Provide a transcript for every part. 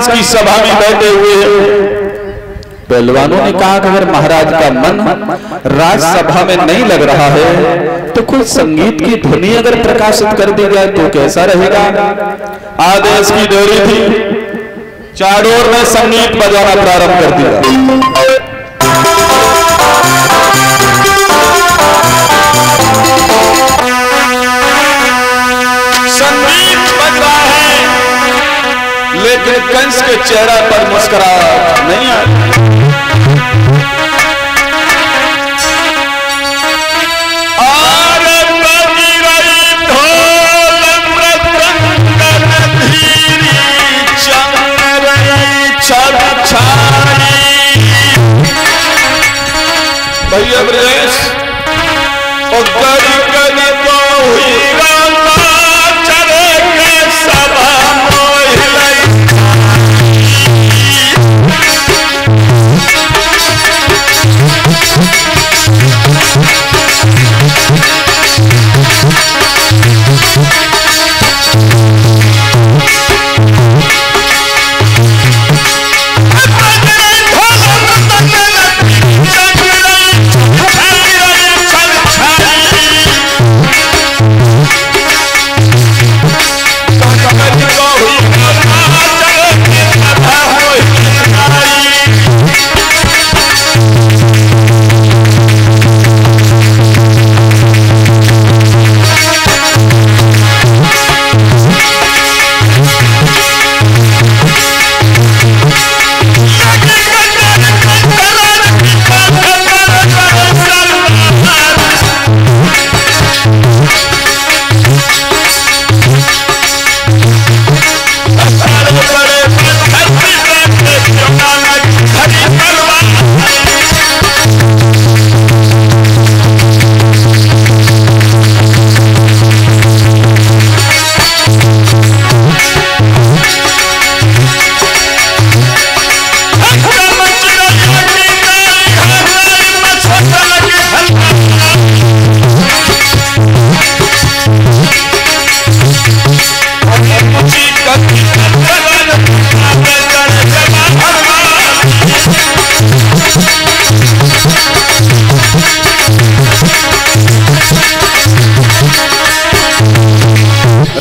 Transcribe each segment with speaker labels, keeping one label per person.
Speaker 1: कंस की सभा में बैठे हुए हैं। पहलवानों ने कहा कि अगर महाराज का मन राजसभा में नहीं लग रहा है तो कोई संगीत की ध्वनि अगर प्रकाशित कर दी जाए तो कैसा रहेगा। आदेश की देरी थी, चारों ओर ने संगीत बजाना प्रारंभ कर दिया। संगीत बज रहा है लेकिन कंस के चेहरा पर मुस्कुराहट नहीं आई। भैया ब्रजेश और गरी गरी तो हुई चले के सभा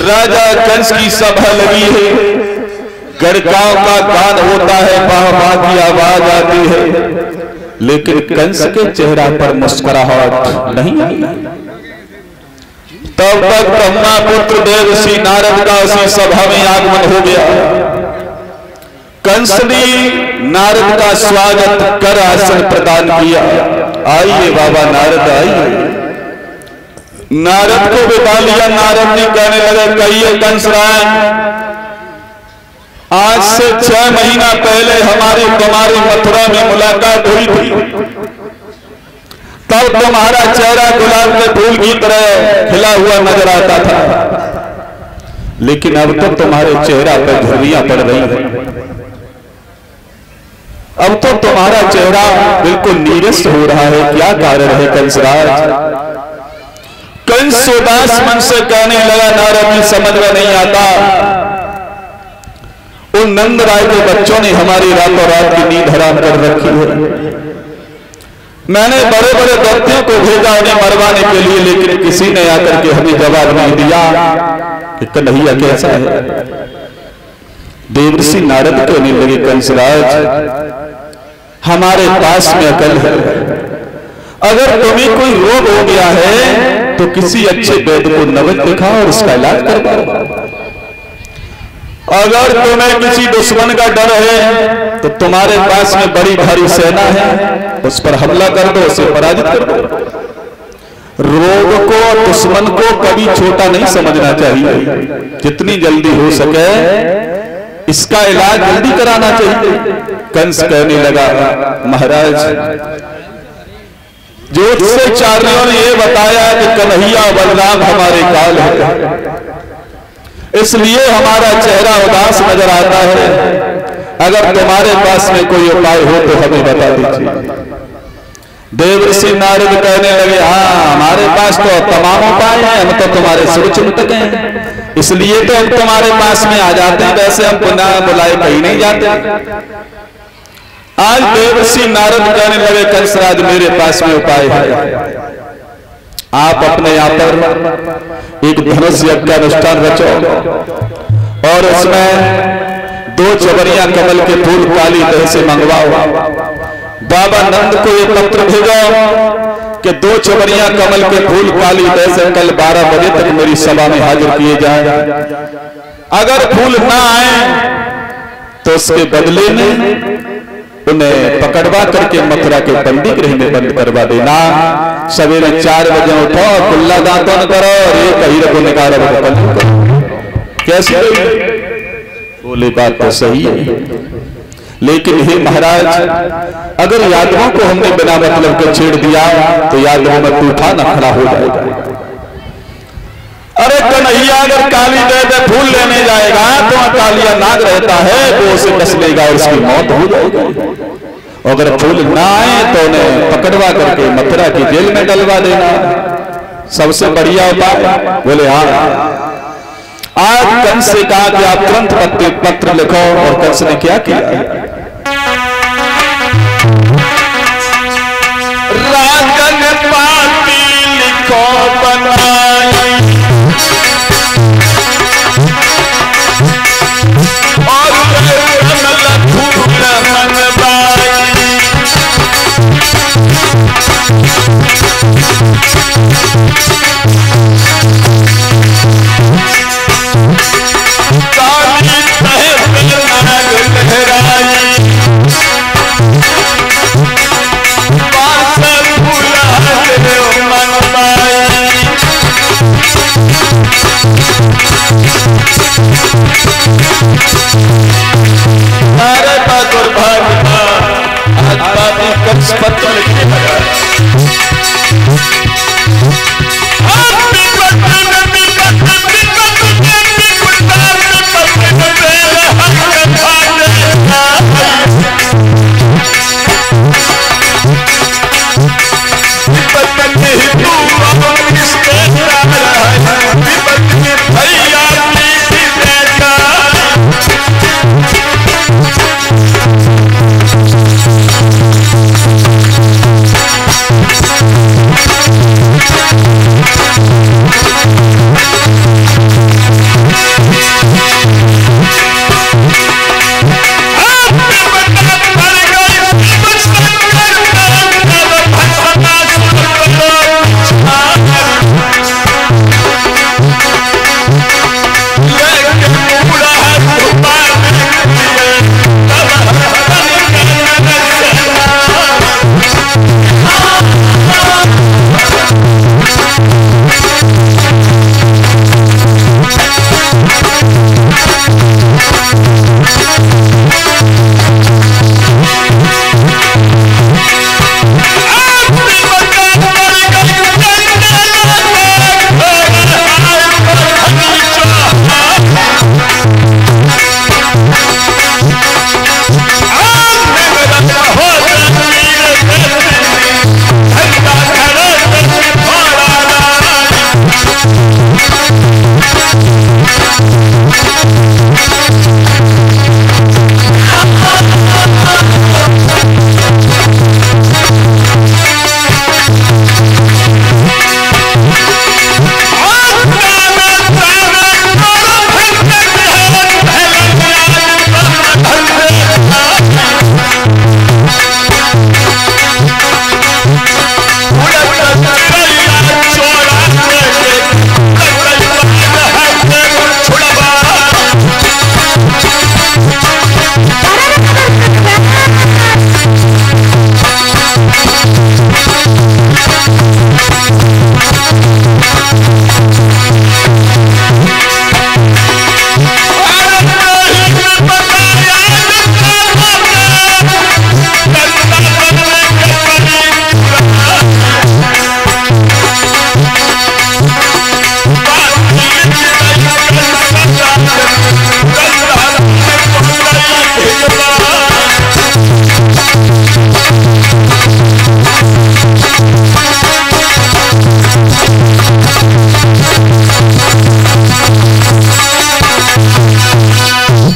Speaker 1: राजा कंस की सभा लगी है, गड़गांव का गान होता है, वाह की आवाज आती है, लेकिन कंस के चेहरा पर मुस्कुराहट नहीं आई। तब तक ब्रह्मा पुत्र देवर्षि नारद का उसी सभा में आगमन हो गया। कंस ने नारद का स्वागत कर आसन प्रदान किया। आइए बाबा नारद आइए। नारद को बिठा लिया। नारद ने कहने लगा, कहिए कंस राय, आज से 6 महीना पहले तुम्हारी मथुरा में मुलाकात हुई थी। तब तुम्हारा चेहरा गुलाब के फूल की तरह खिला हुआ नजर आता था, लेकिन अब तो तुम्हारे चेहरा पर झुर्रियां पड़ रही हैं। अब तो तुम्हारा चेहरा बिल्कुल नीरस हो रहा है, क्या कारण है कंसराज? कंस उदास मन से कहने लगा, नारद ने समझ में नहीं आता, उन नंद राय के बच्चों ने हमारी रातों रात की नींद हराम कर रखी है। मैंने बड़े बड़े व्यक्तियों को भेजा उन्हें मरवाने के लिए, लेकिन किसी ने आकर के हमें जवाब नहीं दिया कि कन्हैया कैसा है। देवर्षि नारद कहने लगे, कंसराज हमारे पास में अकल है, अगर तुम्हें कोई रोग हो गया है तो किसी अच्छे वैद्य को नवद दिखाओ और उसका इलाज करवाओ। अगर तुम्हें किसी दुश्मन का डर है तो तुम्हारे पास में बड़ी भारी सेना है, उस पर हमला कर दो, उसे पराजित कर दो। रोग को, दुश्मन को कभी छोटा नहीं समझना चाहिए, जितनी जल्दी हो सके इसका इलाज जल्दी कराना चाहिए। कंस कहने लगा, महाराज ज्योतिषाचार्यों ने यह बताया कि कन्हैया बलराम हमारे काल है, इसलिए हमारा चेहरा उदास नजर आता है। अगर तुम्हारे पास में कोई उपाय हो तो हमें बता दीजिए। देवर्षि नारद कहने लगे, हाँ हमारे पास तो तमाम उपाय हैं, हम तो तुम्हारे शिव चिंतक हैं, इसलिए तो हम तुम्हारे पास में आ जाते हैं, वैसे हम पुनः बुलाए कहीं नहीं जाते। आज देवर्षि नारद कहने लगे, कंसराज मेरे पास में उपाय है, आप अपने यहाँ पर एक धनुष यज्ञ का अनुष्ठान रचो और उसमें 2 चवरियां कमल के फूल काली दह से मंगवाओ। बाबा नंद को ये पत्र भेजो कि 2 चवरियां कमल के फूल काली दह से कल 12 बजे तक मेरी सभा में हाजिर किए जाए। अगर फूल ना आए तो उसके बदले में उन्हें पकड़वा करके मथुरा के बंदी गृह में बंद करवा देना। सवेरे 4 बजे उठो, कुल्ला दांतन करो और एक हीरे को निकालो। कैसे बोले, बात तो सही है, लेकिन हे महाराज अगर यादवों को हमने बिना मतलब के छेड़ दिया तो यादवों में तूफान खड़ा हो जाएगा। अरे कन्हैया अगर काली दे फूल लेने जाएगा तो कालिया नाग रहता है, वो उसे डस लेगा और उसकी मौत हो जाएगी। अगर फूल ना आए तो उन्हें पकड़वा करके मथुरा की जेल में डलवा देना सबसे बढ़िया उपाय। बोले हाँ। आज कंस से कहा कि आप तुरंत पत्र लिखो, और कंस ने क्या किया, राजन पाती लिखो बनाई और पत्र लिखने लगा।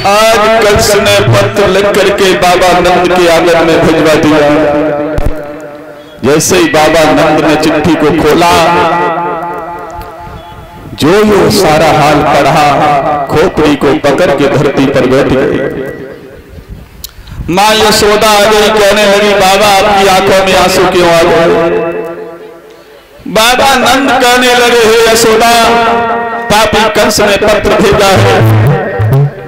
Speaker 1: आज कंस ने पत्र लिख करके बाबा नंद के आंगन में भिजवा दिया। जैसे ही बाबा नंद ने चिट्ठी को खोला, जो ये सारा हाल पढ़ा, खोपड़ी को पकड़ के धरती पर बैठ गई। मां यशोदा आ गई, कहने लगी बाबा आपकी आंखों में आंसू क्यों आ गए? बाबा नंद कहने लगे, हे यशोदा, पापी कंस ने पत्र भेजा है,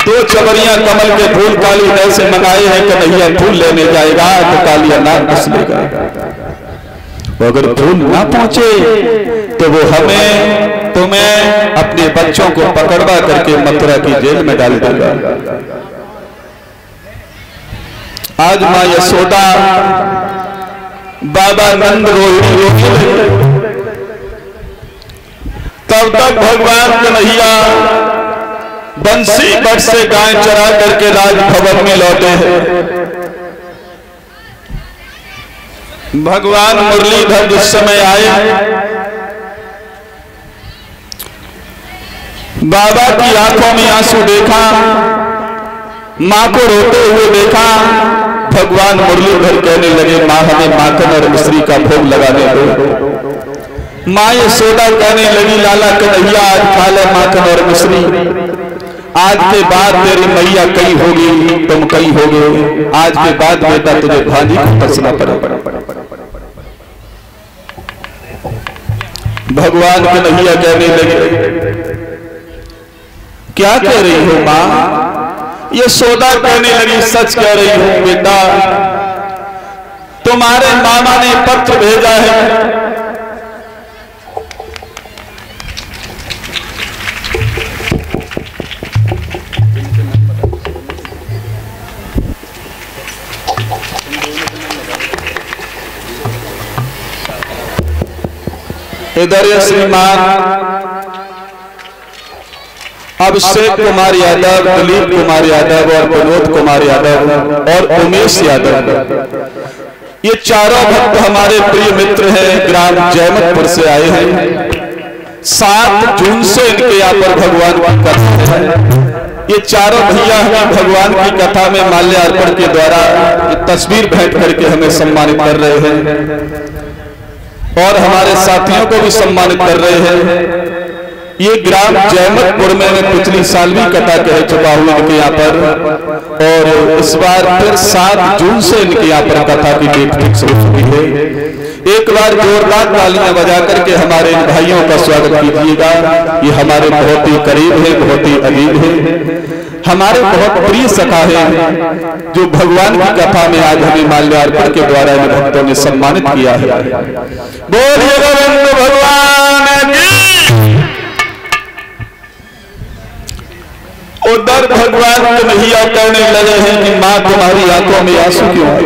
Speaker 1: 2 चबरियां कमल के फूल काली नल से मंगाए हैं, कन्हैया फूल लेने जाएगा तो कालिया नाग घुस लेगा। अगर फूल ना पहुंचे तो वो हमें तुम्हें अपने बच्चों को पकड़वा करके मथुरा की जेल में डाल देगा। आज मां यशोदा बाबा नंद रोहिणी तब तक भगवान कन्हैया बंसी बट से गाय चरा करके राजभवन में लौटे हैं। भगवान मुरलीधर जिस समय आए, बाबा की आंखों में आंसू देखा, मां को रोते हुए देखा। भगवान मुरलीधर कहने लगे, मां हमें माखन और मिश्री का भोग लगाने दो। मां यशोदा कहने लगी, लाला कन्हैया आज खा ले माखन और मिश्री, आज के बाद तेरी मैया कई होगी, तुम कई होगे, आज के बाद बेटा तुझे भांजी को तरसना पड़ेगा। भगवान कन्हैया कहने लगे, क्या कह रही हो मां? यशोदा कहने लगी, सच कह रही हूं बेटा, तुम्हारे मामा ने पत्र भेजा है। इधर ये श्रीमान अभिषेक कुमार यादव, दिलीप कुमार यादव और विनोद कुमार यादव और उमेश यादव, ये चारों भक्त हमारे प्रिय मित्र हैं, ग्राम जयमतपुर से आए हैं। 7 जून से इनके यहाँ पर भगवान की कथा है। ये चारों भैया हमें भगवान की कथा में माल्यार्पण के द्वारा तस्वीर भेंट करके हमें सम्मानित कर रहे हैं और हमारे साथियों को भी सम्मानित कर रहे हैं। ये ग्राम जयमतपुर में मैं पिछली साल भी कथा कह चुका हूं इनके यहाँ पर, और इस बार फिर 7 जून से इनके यहाँ पर कथा की डेट फिक्स हो चुकी है। एक बार जोरदार तालियां बजा करके हमारे इन भाइयों का स्वागत कीजिएगा। ये हमारे बहुत ही करीब है, बहुत ही अजीब है, हमारे बहुत प्रिय सखा है, जो भगवान की कथा में आज हमें माल्यार्पण के द्वारा इन भक्तों ने सम्मानित किया है। बोलिए गोविंद भगवान की। उधर भगवान कन्हैया कहने लगे हैं कि मां तुम्हारी आंखों में आंसू क्यों आए?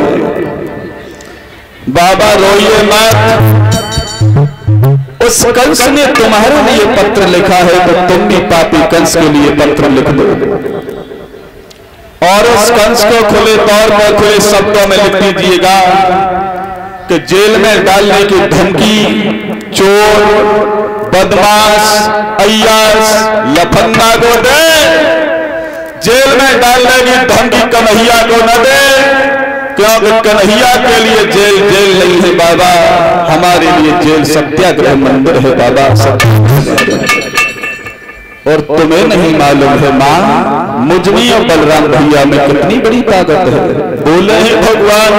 Speaker 1: बाबा रोइए मत, उस कंस ने तुम्हारे लिए पत्र लिखा है तो तुम भी पापी कंस के लिए पत्र लिख दो और उस कंस को खुले तौर पर खुले शब्दों में लिख दीजिएगा कि जेल में डालने की धमकी चोर, बदमाश, अय्यास, लफंगा को दे, जेल में डालने की धमकी कन्हैया को न दे, क्योंकि कन्हैया के लिए जेल जेल नहीं है बाबा, हमारे लिए जेल सत्याग्रह मंदिर है बाबा, सत्याग्रह। और तुम्हें नहीं मालूम है मां, मुझ में और बलराम भैया में कितनी बड़ी ताकत है। बोले हैं भगवान,